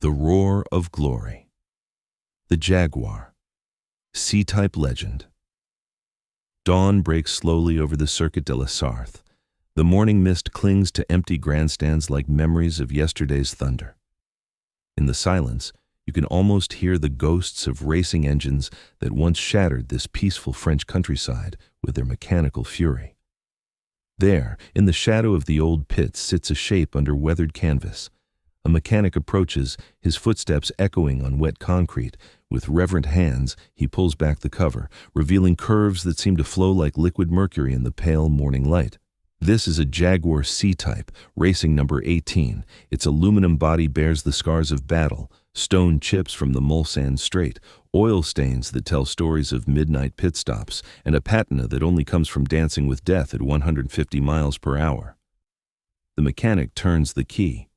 The roar of glory. The Jaguar C-Type legend. Dawn breaks slowly over the Circuit de la Sarthe. The morning mist clings to empty grandstands like memories of yesterday's thunder. In the silence, you can almost hear the ghosts of racing engines that once shattered this peaceful French countryside with their mechanical fury. There, in the shadow of the old pits, sits a shape under weathered canvas. A mechanic approaches, his footsteps echoing on wet concrete. With reverent hands, he pulls back the cover, revealing curves that seem to flow like liquid mercury in the pale morning light. This is a Jaguar C-Type, racing number 18. Its aluminum body bears the scars of battle, stone chips from the Mulsanne Strait, oil stains that tell stories of midnight pit stops, and a patina that only comes from dancing with death at 150 miles per hour. The mechanic turns the key.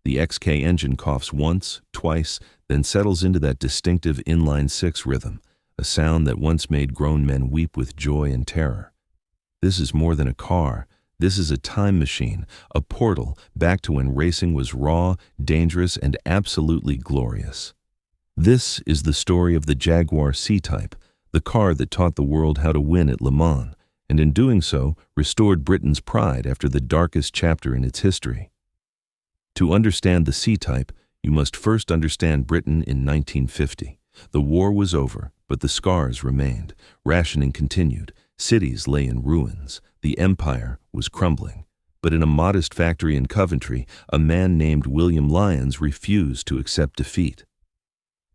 The XK engine coughs once, twice, then settles into that distinctive inline-six rhythm, a sound that once made grown men weep with joy and terror. This is more than a car. This is a time machine, a portal back to when racing was raw, dangerous, and absolutely glorious. This is the story of the Jaguar C-Type, the car that taught the world how to win at Le Mans, and in doing so, restored Britain's pride after the darkest chapter in its history. To understand the C-Type, you must first understand Britain in 1950. The war was over, but the scars remained. Rationing continued. Cities lay in ruins. The empire was crumbling. But in a modest factory in Coventry, a man named William Lyons refused to accept defeat.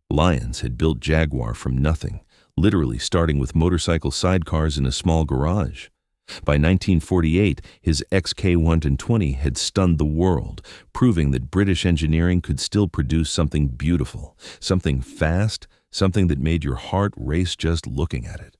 Lyons had built Jaguar from nothing, literally starting with motorcycle sidecars in a small garage. By 1948, his XK120 had stunned the world, proving that British engineering could still produce something beautiful, something fast, something that made your heart race just looking at it.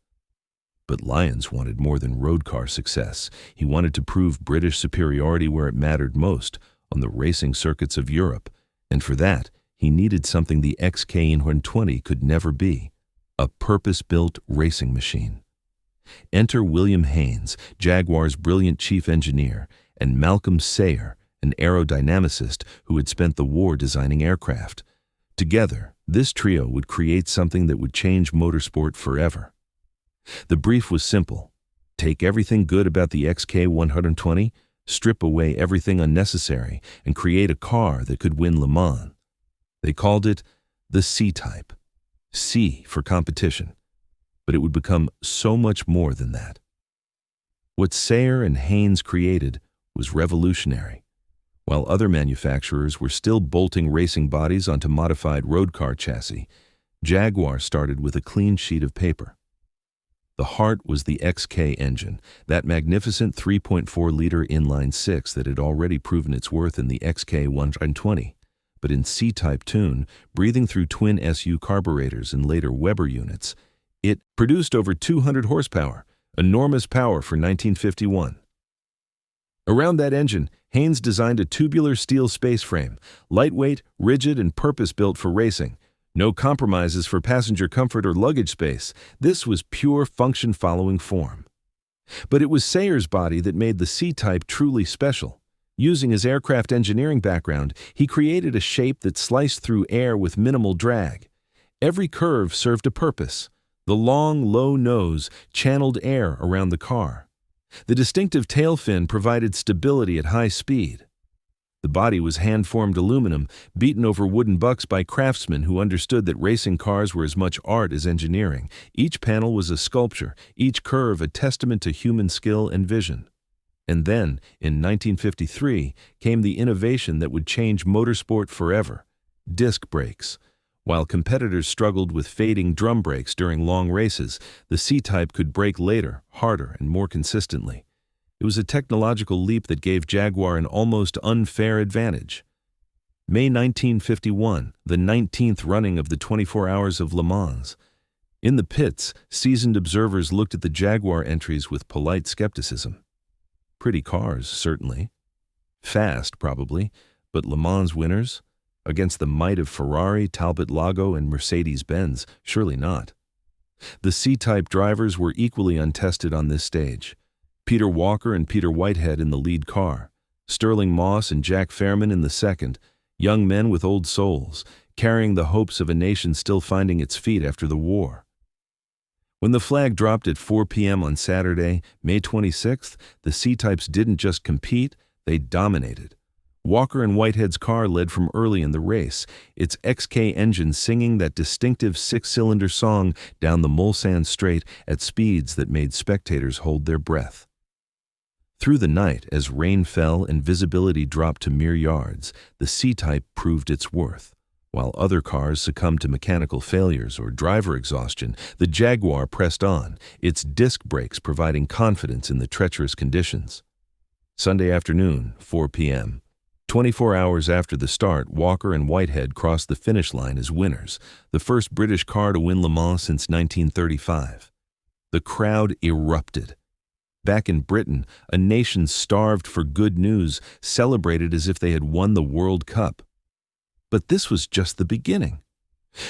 But Lyons wanted more than road car success. He wanted to prove British superiority where it mattered most, on the racing circuits of Europe. And for that, he needed something the XK120 could never be, a purpose-built racing machine. Enter William Heynes, Jaguar's brilliant chief engineer, and Malcolm Sayer, an aerodynamicist who had spent the war designing aircraft. Together, this trio would create something that would change motorsport forever. The brief was simple. Take everything good about the XK120, strip away everything unnecessary, and create a car that could win Le Mans. They called it the C-Type. C for competition. But it would become so much more than that. What Sayer and Heynes created was revolutionary. While other manufacturers were still bolting racing bodies onto modified road car chassis, Jaguar started with a clean sheet of paper. The heart was the XK engine, that magnificent 3.4-liter inline-six that had already proven its worth in the XK120, but in C-Type tune, breathing through twin SU carburetors and later Weber units, it produced over 200 horsepower, enormous power for 1951. Around that engine, Heynes designed a tubular steel space frame, lightweight, rigid, and purpose-built for racing. No compromises for passenger comfort or luggage space. This was pure function following form. But it was Sayer's body that made the C-Type truly special. Using his aircraft engineering background, he created a shape that sliced through air with minimal drag. Every curve served a purpose. The long, low nose channeled air around the car. The distinctive tail fin provided stability at high speed. The body was hand-formed aluminum, beaten over wooden bucks by craftsmen who understood that racing cars were as much art as engineering. Each panel was a sculpture, each curve a testament to human skill and vision. And then, in 1953, came the innovation that would change motorsport forever: disc brakes. While competitors struggled with fading drum brakes during long races, the C-Type could brake later, harder, and more consistently. It was a technological leap that gave Jaguar an almost unfair advantage. May 1951, the 19th running of the 24 Hours of Le Mans. In the pits, seasoned observers looked at the Jaguar entries with polite skepticism. Pretty cars, certainly. Fast, probably, but Le Mans winners? Against the might of Ferrari, Talbot Lago, and Mercedes-Benz, surely not. The C-Type drivers were equally untested on this stage. Peter Walker and Peter Whitehead in the lead car, Sterling Moss and Jack Fairman in the second, young men with old souls, carrying the hopes of a nation still finding its feet after the war. When the flag dropped at 4 p.m. on Saturday, May 26th, the C-Types didn't just compete, they dominated. Walker and Whitehead's car led from early in the race, its XK engine singing that distinctive six-cylinder song down the Mulsanne Straight at speeds that made spectators hold their breath. Through the night, as rain fell and visibility dropped to mere yards, the C-Type proved its worth. While other cars succumbed to mechanical failures or driver exhaustion, the Jaguar pressed on, its disc brakes providing confidence in the treacherous conditions. Sunday afternoon, 4 p.m. 24 hours after the start, Walker and Whitehead crossed the finish line as winners, the first British car to win Le Mans since 1935. The crowd erupted. Back in Britain, a nation starved for good news celebrated as if they had won the World Cup. But this was just the beginning.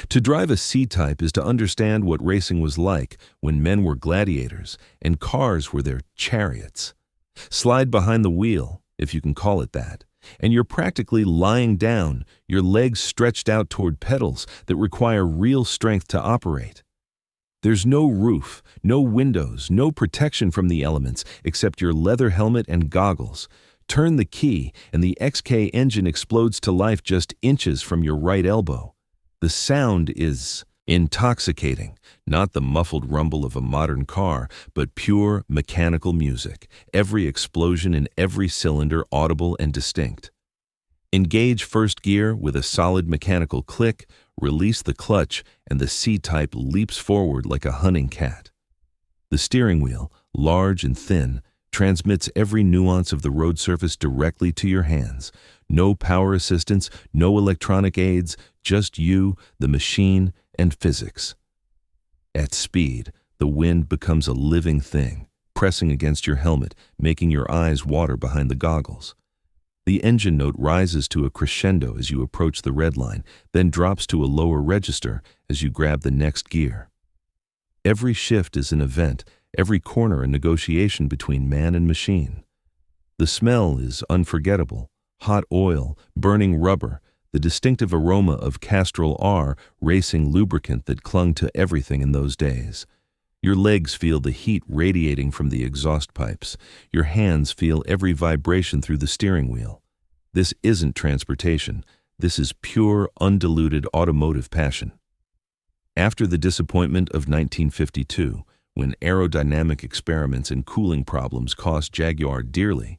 To drive a C-Type is to understand what racing was like when men were gladiators and cars were their chariots. Slide behind the wheel, if you can call it that, and you're practically lying down, your legs stretched out toward pedals that require real strength to operate. There's no roof, no windows, no protection from the elements except your leather helmet and goggles. Turn the key, and the XK engine explodes to life just inches from your right elbow. The sound is intoxicating, not the muffled rumble of a modern car, but pure mechanical music, every explosion in every cylinder audible and distinct. Engage first gear with a solid mechanical click, release the clutch, and the C-Type leaps forward like a hunting cat. The steering wheel, large and thin, transmits every nuance of the road surface directly to your hands. No power assistance, no electronic aids, just you, the machine, and physics. At speed, the wind becomes a living thing, pressing against your helmet, making your eyes water behind the goggles. The engine note rises to a crescendo as you approach the red line, then drops to a lower register as you grab the next gear. Every shift is an event, every corner a negotiation between man and machine. The smell is unforgettable. Hot oil, burning rubber, the distinctive aroma of Castrol R racing lubricant that clung to everything in those days. Your legs feel the heat radiating from the exhaust pipes. Your hands feel every vibration through the steering wheel. This isn't transportation. This is pure, undiluted automotive passion. After the disappointment of 1952, when aerodynamic experiments and cooling problems cost Jaguar dearly,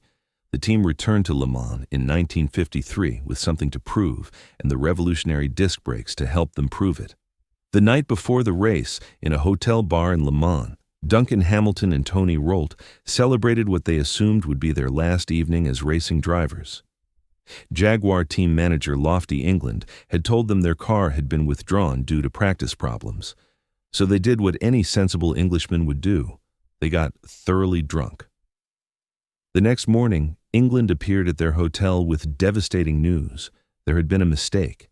the team returned to Le Mans in 1953 with something to prove and the revolutionary disc brakes to help them prove it. The night before the race, in a hotel bar in Le Mans, Duncan Hamilton and Tony Rolt celebrated what they assumed would be their last evening as racing drivers. Jaguar team manager Lofty England had told them their car had been withdrawn due to practice problems. So they did what any sensible Englishman would do. They got thoroughly drunk. The next morning, England appeared at their hotel with devastating news. There had been a mistake.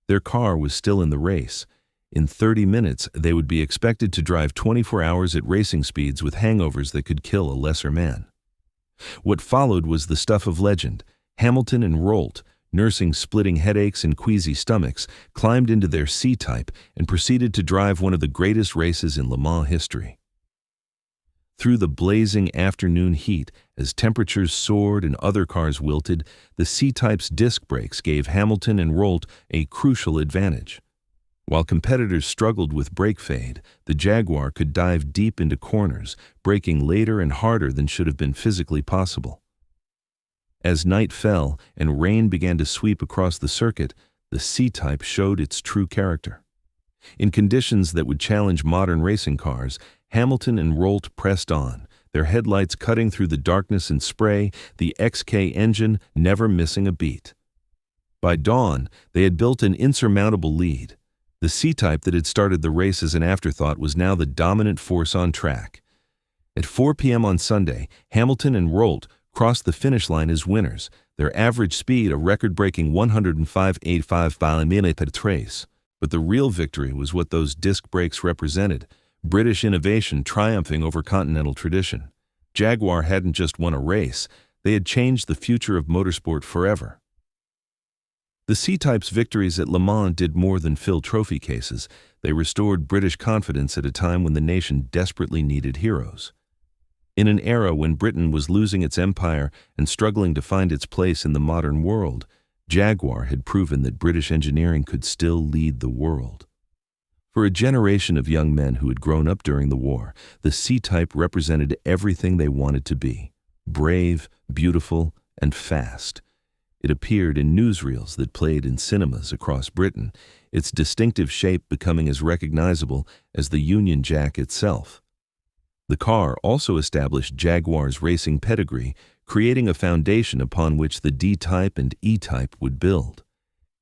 Their car was still in the race. In 30 minutes, they would be expected to drive 24 hours at racing speeds with hangovers that could kill a lesser man. What followed was the stuff of legend. Hamilton and Rolt, nursing splitting headaches and queasy stomachs, climbed into their C-Type and proceeded to drive one of the greatest races in Le Mans history. Through the blazing afternoon heat, as temperatures soared and other cars wilted, the C-Type's disc brakes gave Hamilton and Rolt a crucial advantage. While competitors struggled with brake fade, the Jaguar could dive deep into corners, braking later and harder than should have been physically possible. As night fell and rain began to sweep across the circuit, the C-Type showed its true character. In conditions that would challenge modern racing cars, Hamilton and Rolt pressed on, their headlights cutting through the darkness and spray, the XK engine never missing a beat. By dawn, they had built an insurmountable lead. The C-Type that had started the race as an afterthought was now the dominant force on track. At 4 p.m. on Sunday, Hamilton and Rolt crossed the finish line as winners, their average speed a record-breaking 105.85 km per trace. But the real victory was what those disc brakes represented, British innovation triumphing over continental tradition. Jaguar hadn't just won a race, they had changed the future of motorsport forever. The C-Type's victories at Le Mans did more than fill trophy cases. They restored British confidence at a time when the nation desperately needed heroes. In an era when Britain was losing its empire and struggling to find its place in the modern world, Jaguar had proven that British engineering could still lead the world. For a generation of young men who had grown up during the war, the C-Type represented everything they wanted to be: brave, beautiful, and fast. It appeared in newsreels that played in cinemas across Britain, its distinctive shape becoming as recognizable as the Union Jack itself. The car also established Jaguar's racing pedigree, creating a foundation upon which the D-Type and E-Type would build.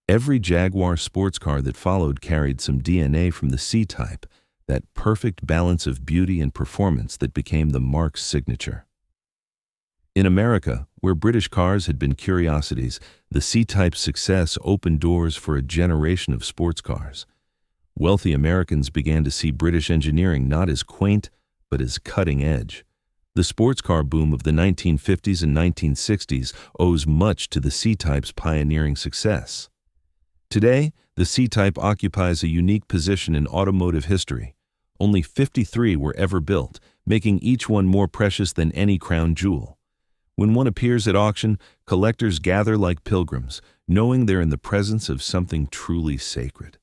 Every Jaguar sports car that followed carried some DNA from the C-Type, that perfect balance of beauty and performance that became the marque's signature. In America, where British cars had been curiosities, the C-Type's success opened doors for a generation of sports cars. Wealthy Americans began to see British engineering not as quaint, but as cutting edge. The sports car boom of the 1950s and 1960s owes much to the C-Type's pioneering success. Today, the C-Type occupies a unique position in automotive history. Only 53 were ever built, making each one more precious than any crown jewel. When one appears at auction, collectors gather like pilgrims, knowing they're in the presence of something truly sacred.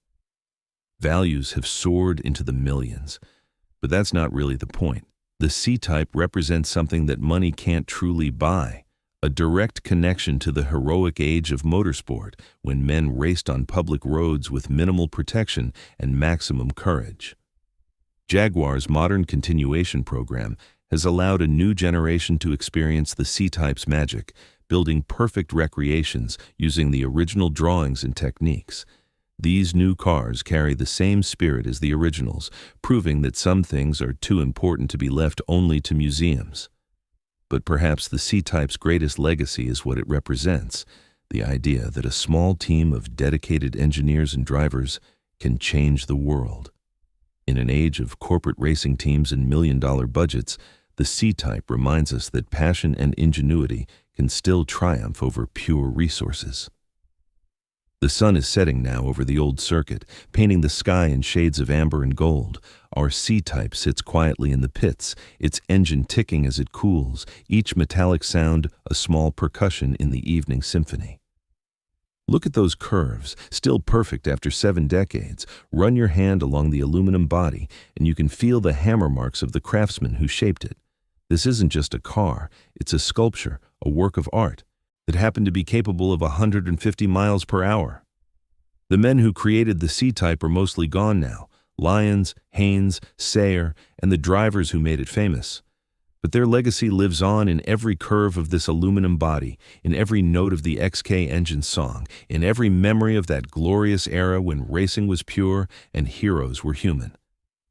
Values have soared into the millions, but that's not really the point. The C-Type represents something that money can't truly buy: a direct connection to the heroic age of motorsport, when men raced on public roads with minimal protection and maximum courage. Jaguar's modern continuation program has allowed a new generation to experience the C-Type's magic, building perfect recreations using the original drawings and techniques. These new cars carry the same spirit as the originals, proving that some things are too important to be left only to museums. But perhaps the C-Type's greatest legacy is what it represents: the idea that a small team of dedicated engineers and drivers can change the world. In an age of corporate racing teams and million-dollar budgets, the C-Type reminds us that passion and ingenuity can still triumph over pure resources. The sun is setting now over the old circuit, painting the sky in shades of amber and gold. Our C-Type sits quietly in the pits, its engine ticking as it cools, each metallic sound a small percussion in the evening symphony. Look at those curves, still perfect after 7 decades. Run your hand along the aluminum body, and you can feel the hammer marks of the craftsman who shaped it. This isn't just a car, it's a sculpture, a work of art, that happened to be capable of 150 miles per hour. The men who created the C-Type are mostly gone now: Lyons, Heynes, Sarthe, and the drivers who made it famous. But their legacy lives on in every curve of this aluminum body, in every note of the XK engine song, in every memory of that glorious era when racing was pure and heroes were human.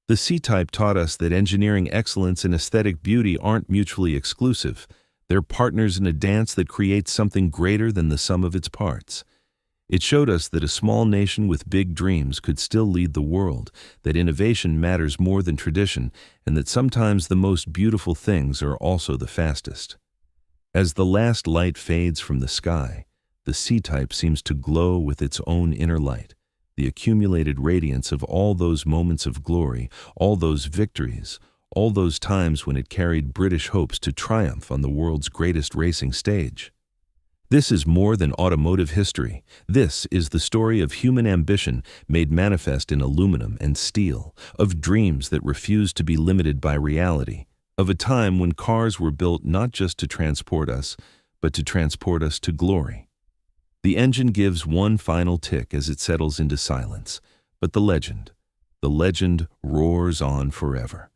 The C-Type taught us that engineering excellence and aesthetic beauty aren't mutually exclusive. They're partners in a dance that creates something greater than the sum of its parts. It showed us that a small nation with big dreams could still lead the world, that innovation matters more than tradition, and that sometimes the most beautiful things are also the fastest. As the last light fades from the sky, the C-Type seems to glow with its own inner light, the accumulated radiance of all those moments of glory, all those victories, all those times when it carried British hopes to triumph on the world's greatest racing stage. This is more than automotive history. This is the story of human ambition made manifest in aluminum and steel, of dreams that refused to be limited by reality, of a time when cars were built not just to transport us, but to transport us to glory. The engine gives one final tick as it settles into silence, but the legend roars on forever.